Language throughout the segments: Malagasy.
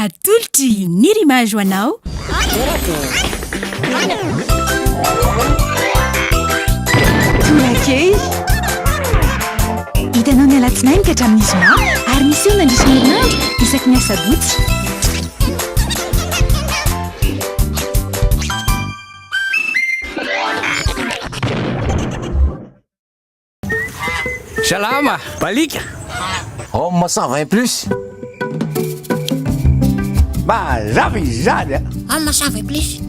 natolotry ny rimage ho anao torakey hitanao ny alatsinainy ka hatramin'ny zoma ary misy eo nandrisina herinandro isaky ny asabotsy Salama, balika. Homme 120 plus. Bah, zany. Homme 120 plus.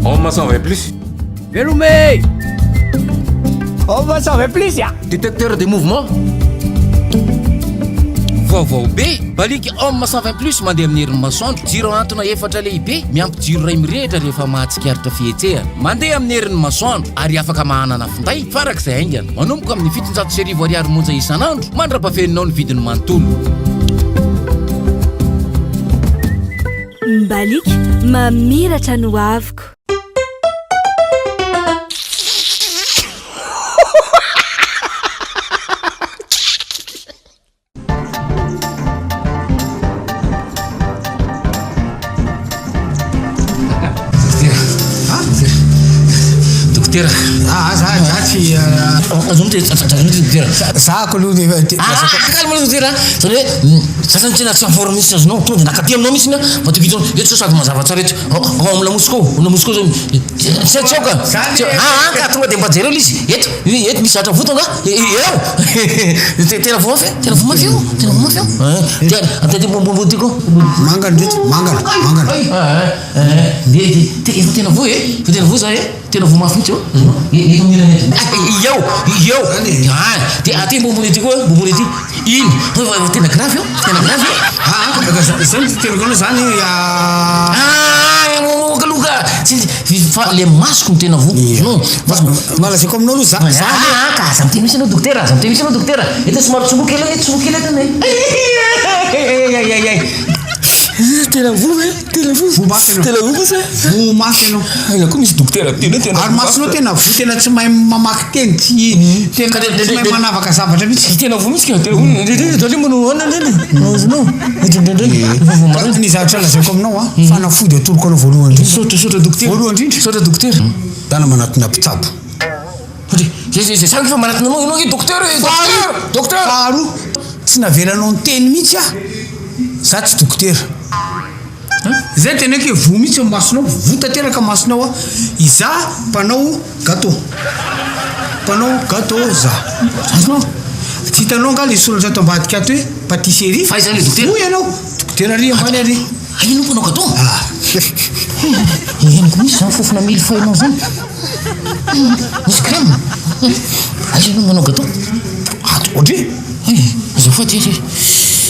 Homme 120 plus. Veloumé. Homme 120 plus, ya. Détecteur des mouvements. Vaovao be baliky homme 120 plus mandeha amin'ny herin'ny masoandro jiro antona efatra lehibe miampy jiro ray mirehitra rehefa mahatsikaritra fihetsehana mandeha amin'ny herin'ny masoandro ary afaka mahanana finday farak'izay aingana manomboka amin'ny 700 ariary monja isan'andro mandrapafeninao ny vidiny manontolo mbaliky mamiratra no aviko Dokotera. Zatsy zako aloha kalma dokotera zany hoe sasany tena tsy informe misy azonao tonga nakaty aminao misy fa tokitao eto sasako mazava tsara eto amin'ny lamosiko zany tsaoka ka tonga de mbajereo izy eto misy atra votonga eo tena vomafy eo atety mbombo tyko mangana efa tena vo za tena vo mafy mitsy eo de aty bombony ty koa bombony ty ino tena grave zany tena zany kaloka fa le masoko tena vo malazako aminao aloha ka za miteny misy anao dokotera eto somary tsoboky ela tena vo mafy anao aina koa misy dokotera tena ary masonao tena vo tena tsy mahay mamaky teny tsy mahay manavaka zavatra mihitsy tena vo misy tena manao ny zavatra lazako aminao fanafody atoloko anao voalohany sotra dokotera dana manatona mpitsabo sangy fa manatina anao dokotera faharoa tsy navelanao ny teny mihitsy za tsy dokotera zay tena hoe vo mihitsy masonao vo tanteraka masonao iza mpanao gâteau za azonao tsy hitanao nga le soratra ato ambadika ato hoe patisserie fa izany le dokotera oy ianao dokotera ry ambany ary aino mpanao gâteau eniko misy zany fofona mily fainao zany misy crème aino manao gâteau ohatry azafady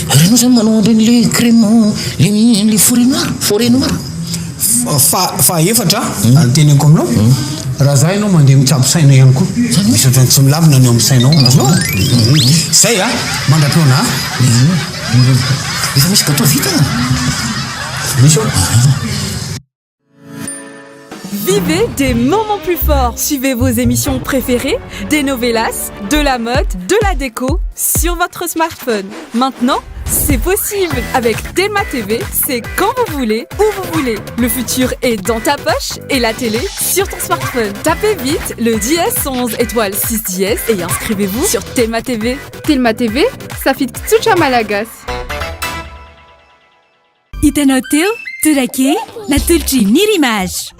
renao zany manao an'ireny le crème le forêt noire fa efatra anoteneniko aminao raha za ianao mandeha mitsabo sainao ihany koa misy ohatrany tsy milavina ny eo amin'ny sainao azonao zay mandrapiona efa misy gâteau vita misy Vivez des moments plus forts. Suivez vos émissions préférées, des novellas, de la mode, de la déco sur votre smartphone. Maintenant, c'est possible. Avec Telma TV, c'est quand vous voulez, où vous voulez. Le futur est dans ta poche et la télé sur ton smartphone. Tapez vite le dièse 11 étoile 6 dièse et inscrivez-vous sur Telma TV. Telma TV, ça fit Tsucha Malagas. hitanao teo torakey natolotry ny rimage